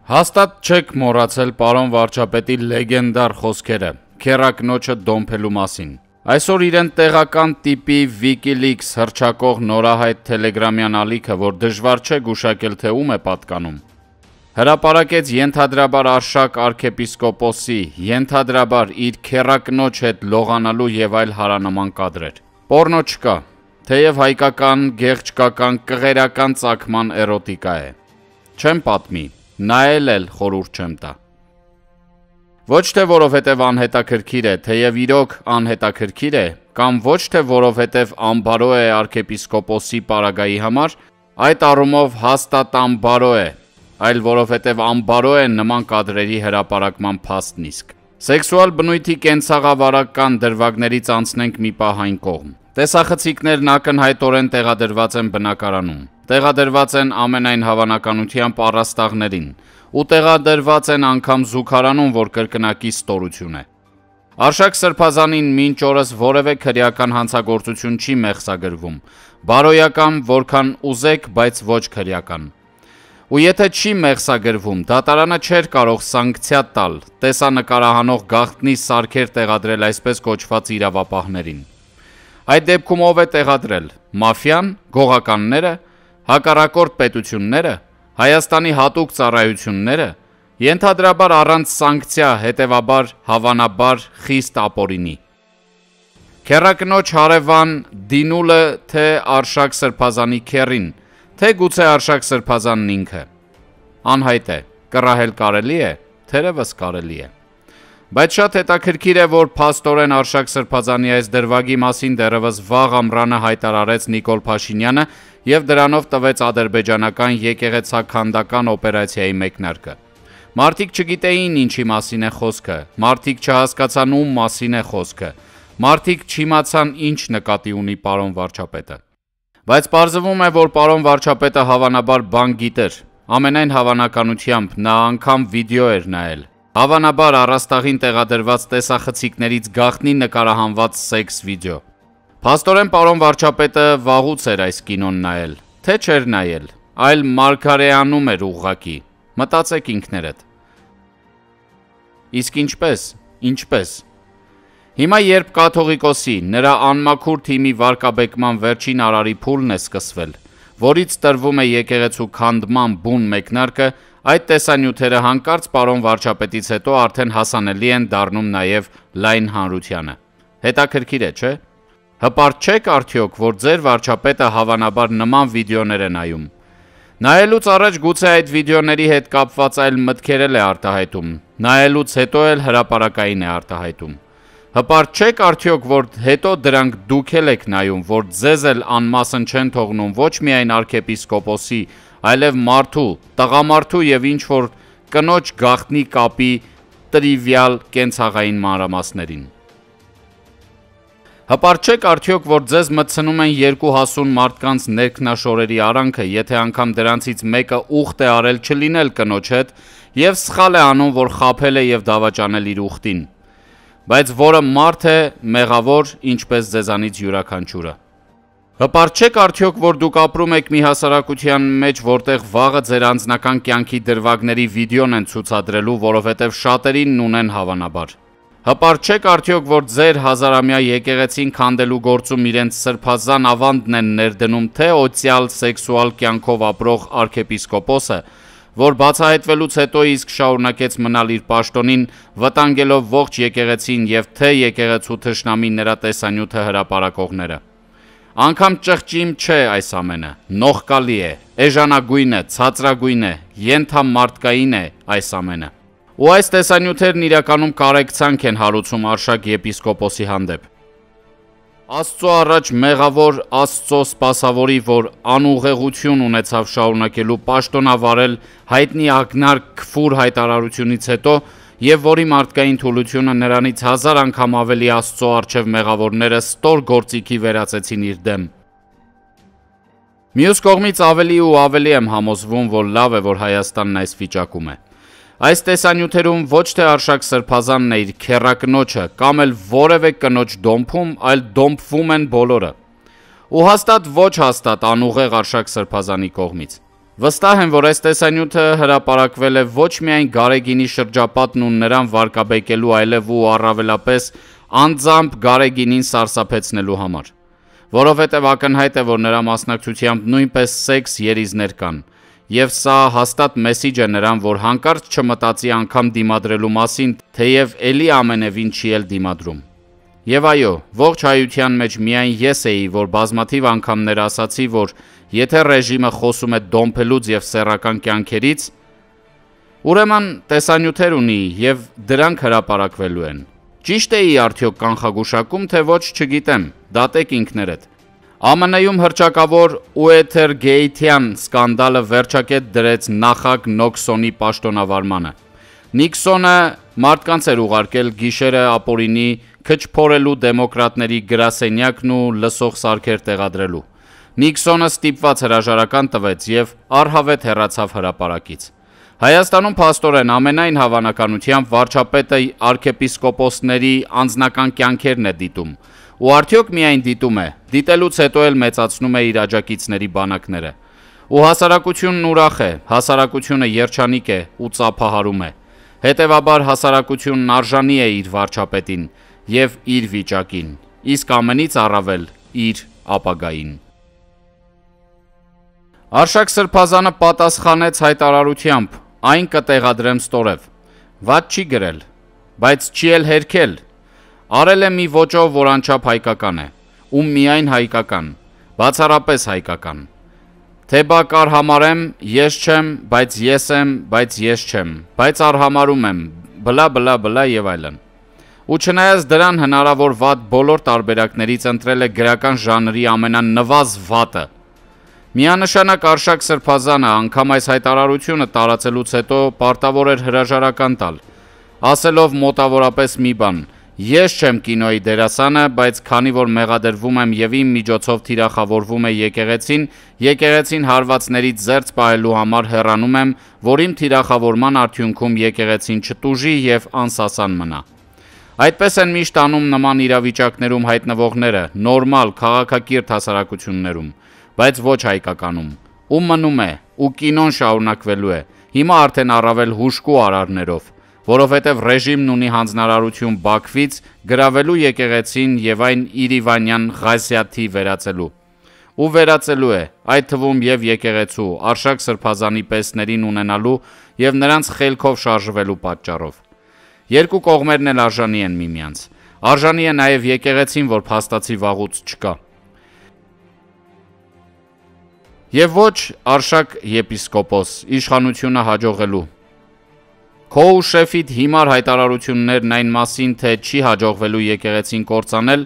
Հաստատ չեք մոռացել պարոն վարչապետի լեգենդար խոսքերը քեռակնոջը դոմփելու մասին։ Այսօր իրեն տեղական տիպի WikiLeaks հռչակող նորահայտ տելեգրամյան ալիքը, որ դժվար չէ գուշակել թե ում է պատկանում, հրապարակեց ենթադրաբար Արշակ arczepiskoposi, ենթադրաբար իր քեռակնոջ հետ լողանալու եւ այլ հարանման կադրեր։ Պորնո չկա, թեև հայկական, գեղչկական, կղերական ծագման էրոտիկա է։ Չեմ պատմի, նայել էլ խորհուրդ չեմ տա։ Ոչ թե որովհետև անհետաքրքիր է, թեև իրոք անհետաքրքիր է, կամ ոչ թե որովհետև անբարո է arczepiskoposi պարագայի համար, այդ առումով հաստատ անբարո է, այլ որովհետև անբարո է նման կադրերի հրապարակման փաստն իսկ։ Սեքսուալ բնույթի կենցաղավարական դրվագներից անցնենք մի պահ այն կողմ։ Տեսախցիկներն ակնհայտորեն տեղադրված են բնակարանում, տեղադրված են ամենայն հավանականությամբ առաստաղներին ու տեղադրված են անգամ զուգարանում, որ կրկնակի ստորություն է։ Արշակ Սրբազանին մինչ օրս որևէ քրեական հանցագործություն չի մեղսագրվում, բարոյական որքան ուզեք, բայց ոչ քրեական։ Ու եթե չի մեղսագրվում, դատարանը չէր կարող սանկցիա տալ, տեսանկարահանող գաղտնի սարքեր տեղադրել այսպես կոչված իրավապահներին։ Այդ դեպքում ով է տեղադրել, մաֆիան, գողականները, հակառակորդ պետությունները, Հայաստանի հատուկ ծառայությունները, ենթադրաբար առանց սանկցիա, հետևաբար հավանաբար խիստ ապօրինի։ Քեռակնոջ հարևան Դինուլը թե Արշակ Սրբազանի քեռին, թե գուցե Արշակ Սրբազանն ինքը։ Անհայտ է, կռահել կարելի է, թերևս կարելի է։ Բայց շատ հետաքրքիր է, որ փաստորեն Արշակ Սրբազանի այս դրվագի մասին դեռևս վաղ ամռանը հայտարարեց Նիկոլ Փաշինյանը եւ դրանով տվեց ադրբեջանական եկեղեցաքանդական օպերացիայի մեկնարկը։ Մարդիկ չգիտեին ինչի մասին է խոսքը, մարդիկ չհասկացան ում մասին է խոսքը, մարդիկ չիմացան ինչ նկատի ունի պարոն վարչապետը։ Բայց պարզվում է, որ պարոն վարչապետը հավանաբար բան գիտեր, ամենայն հավանականությամբ նա անգամ վիդեո էր նայել։ Հավանաբար առաստաղին տեղադրված տեսախցիկներից գաղտնի նկարահանված սեքս վիդեո։ Փաստորեն պարոն վարչապետը վաղուց էր այս կինոն նայել, թե չէր նայել, այլ մարգարեանում էր ուղղակի։ Մտածեք ինքներդ։ Իսկ ինչպես։ Հիմա երբ կաթողիկոսի, նրա անմաքուր թիմի վարկաբեկման վերջին արարի փուլն է սկսվել, որից տրվում է եկեղեցու քանդման բուն մեկնարկը, այդ տեսանյութերը հանկարծ պարոն վարչապետից հետո արդեն հասանելի են դառնում նաև լայն հանրությանը։ Հետաքրքիր է, չէ՞։ Հպարտ չեք արդյոք, որ ձեր վարչապետը հավանաբար նման վիդեոներ է նայում։ Նայելուց առաջ գուցե այդ վիդեոների հետ կապված այլ մտքեր է արտահայտում, նայելուց հետո էլ հրապարակային է արտահայտում։ Հպարտ չեք արդյոք, որ հետո դրանք դուք եք նայում, որ ձեզ էլ անմասն չեն թողնում ոչ միայն arczepiskoposi, այլև մարդու, տղամարդու եւ ինչ-որ կնոջ գաղտնի կապի տրիվիալ կենցաղային մանրամասներին։ Հպարտ չեք արդյոք, որ ձեզ մտցնում են երկու հասուն մարդկանց ներքնաշորերի արանքը, եթե անգամ դրանցից մեկը ուխտ է արել չլինել կնոջ հետ եւ սխալ է անում, որ խաբել է եւ դավաճանել իր ուխտին, բայց որը մարդ է, մեղավոր, ինչպես ձեզանից յուրաքանչյուրը։ Հպարտ չեք արդյոք, որ դուք ապրում եք մի հասարակության մեջ, որտեղ վաղը ձեր անձնական կյանքի դրվագների վիդեոն են ցուցադրելու, որովհետև շատերին ունեն հավանաբար։ Հպարտ չեք արդյոք, որ ձեր հազարամյա եկեղեցին քանդելու գործում իրենց սրբազան ավանդն են ներդնում թե օցիալ սեքսուալ կյանքով ապրող arczepiskoposը, որ բացահայտվելուց հետո իսկ շարունակեց մնալ իր պաշտոնին, վտանգելով ողջ եկեղեցին եւ թե եկեղեցու թշնամի նրա տեսանյութը հրապարակողները։ Անկամ ճղճիմ չէ այս ամենը, նողկալի է, էժանագույն է, ցածրագույն է, ենթամարտկային է այս ամենը։ Ու այս տեսանյութերն իրականում կարեկցանք են հարուցում Արշակ եպիսկոպոսի հանդեպ։ Աստծո առաջ մեղավոր Աստծո սպասավորի, որ անուղեղություն ունեցավ շարունակելու պաշտոնավարել հայտնի ակնարկ քֆուր հայտարարությունից հետո եւ որի մարդկային թուլությունը նրանից 1000 անգամ ավելի Աստծո արչեւ մեղավորները ստոր գործիքի վերածեցին իր դեմ։ Մյուս կողմից ավելի ու ավելի եմ համոզվում, որ լավ է, որ Հայաստանն այս վիճակում է։ Այս տեսանյութերում ոչ թե Արշակ Սրբազանն է իր քեռակնոջը կամ էլ որևէ կնոջ դոմփում, այլ դոմփվում են բոլորը։ Ու հաստատ ոչ հաստատ անուղեղ Արշակ Սրբազանի կողմից։ Վստահ եմ, որ այս տեսանյութը հրապարակվել է ոչ միայն Գարեգինի շրջապատն ու նրան վարկաբեկելու, այլև ու առավելապես անձամբ Գարեգինին սարսափեցնելու համար, որովհետև ակնհայտ է, որ նրա մասնակցությամբ նույնպես սեքս երիզներ կան, եւ սա հաստատ մեսիջ է նրան, որ հանկարծ չմտածի անգամ դիմադրելու մասին, թեև էլի ամենևին չի էլ դիմադրում։ Եվ այո, ողջ հայության մեջ միայն ես էի, որ բազմաթիվ անգամներ ասացի, որ եթե ռեժիմը խոսում է դոմփելուց եւ սեռական կյանքերից, ուրեմն տեսանյութեր ունի եւ դրանք հրապարակվելու են։ Ճիշտ էի արդյոք կանխագուշակում, թե ոչ, չգիտեմ, դատեք ինքներդ։ ԱՄՆ-ում հռչակավոր Ուեթերգեյթյան սկանդալը վերջակետ դրեց նախագահ Նոքսոնի պաշտոնավարմանը։ Նիքսոնը մարդկանց էր ուղարկել գիշերը ապօրինի քչփորելու դեմոկրատների գրասենյակն ու լսող սարքեր տեղադրելու։ Նիքսոնը ստիպված հրաժարական տվեց եւ առհավետ հեռացավ հրապարակից։ Հայաստանում փաստորեն ամենայն հավանականությամբ վարչապետը arczepiskoposների անձնական կյանքերն է դիտում, ու արդյոք միայն դիտում է, դիտելուց հետո էլ մեծացնում է իր աջակիցների բանակները։ Ու հասարակությունն ուրախ է, հասարակությունը երջանիկ է ու ծափահարում է։ Հետևաբար հասարակությունն արժանի է իր վարչապետին եւ իր վիճակին, իսկ ամենից առավել իր ապագային։ Արշակ Սրբազանը պատասխանեց հայտարարությամբ. այն կտեղադրեմ ստորև։ Վատ չի գրել, բայց չի էլ հերքել։ Արել է մի ոճով, որ անչափ հայկական է, ու միայն հայկական, բացառապես հայկական։ Թե բա կարհամարեմ, ես չեմ, բայց ես եմ, բայց ես չեմ, բայց արհամարում եմ, բլա եւ այլն։ Ու չնայած դրան հնարավոր վատ բոլոր տարբերակներից ընտրել է գրական ժանրի ամենանվազ վատը։ Միանշանակ Արշակ Սրբազանը անգամ այս հայտարարությունը տարածելուց հետո պարտավոր էր հրաժարական տալ, ասելով մոտավորապես մի բան. ես չեմ կինոյի դերասանը, բայց քանի որ մեղադրվում եմ եւ իմ միջոցով թիրախավորվում է եկեղեցին հարվածներից զերծ պահելու համար հեռանում եմ, որ իմ թիրախավորման արդյունքում եկեղեցին չտուժի եւ անսասան մնա։ Այդպես են միշտ անում նման իրավիճակներում հայտնվողները, նորմալ քաղաքակիրթ հասարակություններում, բայց ոչ հայկականում։ Ու մնում է, ու կինոն շարունակվելու է, հիմա արդեն առավել հուժկու արարներով, որովհետև ռեժիմն ունի հանձնարարություն Բաքվից գրավելու եկեղեցին եւ այն Իրիվանյան Ղազիաթի վերածելու։ Ու վերածելու է, այդ թվում եւ եկեղեցու, Արշակ Սրբազանի պեսներին ունենալու եւ նրանց խելքով շարժվելու պատճառով։ Երկու կողմերն էլ արժանի են միմյանց։ Արժանի է նաեւ եկեղեցին, որ փաստացի վաղուց չկա։ Եվ ոչ Արշակ եպիսկոպոս, իշխանությունը հաջողելու։ Քո ու շեֆիդ հիմար հայտարարություններն այն մասին, թե չի հաջողվելու եկեղեցին կործանել,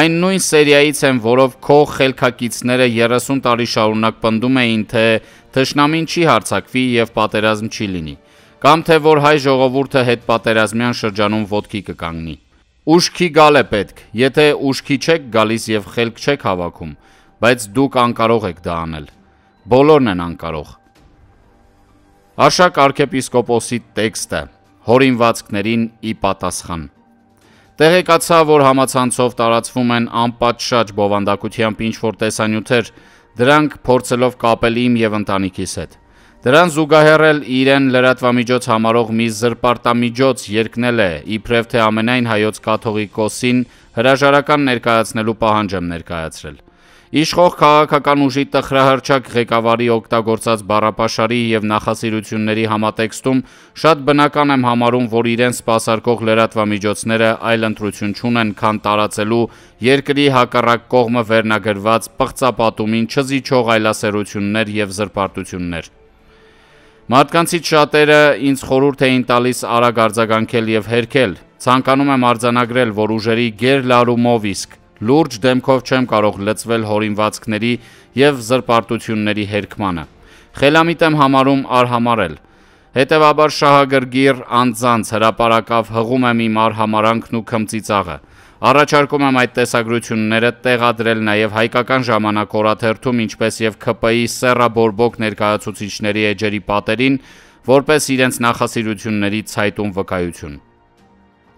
այն նույն սերիայից են, որով քո խելքակիցները 30 տարի շարունակ պնդում էին, թե թշնամին չի հարձակվի եւ պատերազմ չի լինի, կամ թե որ հայ ժողովուրդը հետպատերազմյան շրջանում ոտքի կկանգնի։ Ուշքի գալ է պետք, եթե ուշքի չեք գալիս եւ խելք չեք հավաքում, բայց դուք անկարող եք դա անել։ Բոլորն են անկարող։ Արշակ arczepiskoposի տեքստը հորինվածքներին ի պատասխան։ Տեղեկացա, որ համացանցով տարածվում են անպատշաճ բովանդակությամբ ինչ-որ տեսանյութեր, դրանք փորձելով կապել իմ եւ ընտանիքիս հետ։ Դրան զուգահեռ էլ իրեն լրատվամիջոց համարող մի զրպարտամիջոց երկնել է, իբրև թե ամենայն հայոց կաթողիկոսին հրաժարական ներկայացնելու պահանջ եմ ներկայացրել։ Իշխող քաղաքական ուժի տխրահռչակ ղեկավարի օգտագործած բառապաշարի եւ նախասիրությունների համատեքստում շատ բնական եմ համարում, որ իրեն սպասարկող լրատվամիջոցները այլ ընտրություն չունեն, քան տարածելու երկրի հակառակ կողմը վերնագրված պղծապատումին չզիջող այլասերություններ եւ զրպարտություններ։ Մարդկանցից շատերը ինձ խորհուրդ էին տալիս արագ արձագանքել եւ հերքել, ցանկանում եմ արձանագրել, որ ուժերի գերլարումով իսկ լուրջ դեմքով չեմ կարող լծվել հորինվածքների եւ զրպարտությունների հերքմանը։ Խելամիտ եմ համարում արհամարել։ Հետևաբար շահագրգիռ անձանց հրապարակավ հղում եմ իմ արհամարանքն ու քմծիծաղը։ Առաջարկում եմ այդ տեսագրությունները տեղադրել նաեւ հայկական ժամանակ օրաթերթում, ինչպես եւ ՔՊ-ի սեռաբորբոք ներկայացուցիչների էջերի պատերին, որպես իրենց նախասիրությունների ցայտուն վկայություն։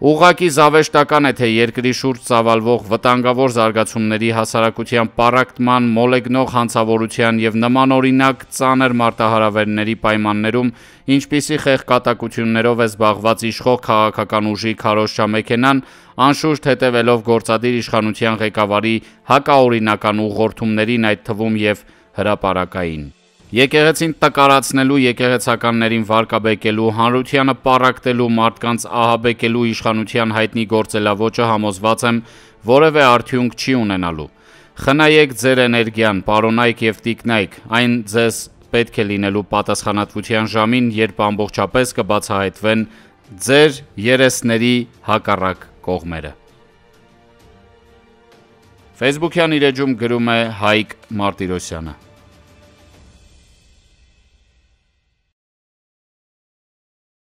Ուղղակի զավեշտական է, թե երկրի շուրջ ծավալվող վտանգավոր զարգացումների, հասարակության պառակտման, մոլեգնող հանցավորության եւ նմանօրինակ ծանր մարտահրավերների պայմաններում ինչպիսի խեղկատակություններով է զբաղված իշխող քաղաքական ուժի քարոզչամեքենան, անշուշտ հետևելով գործադիր իշխանության ղեկավարի հակաօրինական ուղղորդումներին, այդ թվում եւ հրապարակային։ Եկեղեցին տկարացնելու, եկեղեցականներին վարկաբեկելու, հանրությանը պառակտելու, մարդկանց ահաբեկելու իշխանության հայտնի գործելավոճը, համոզված եմ, որևէ արդյունք չի ունենալու։ Խնայեք ձեր էներգիան, պարոնայք եւ տիկնայք, այն ձեզ պետք է լինելու պատասխանատվության ժամին, երբ ամբողջապես կբացահայտվեն ձեր երեսների հակառակ կողմերը։ Facebook-յան իր էջում գրում է Հայկ Մարտիրոսյանը։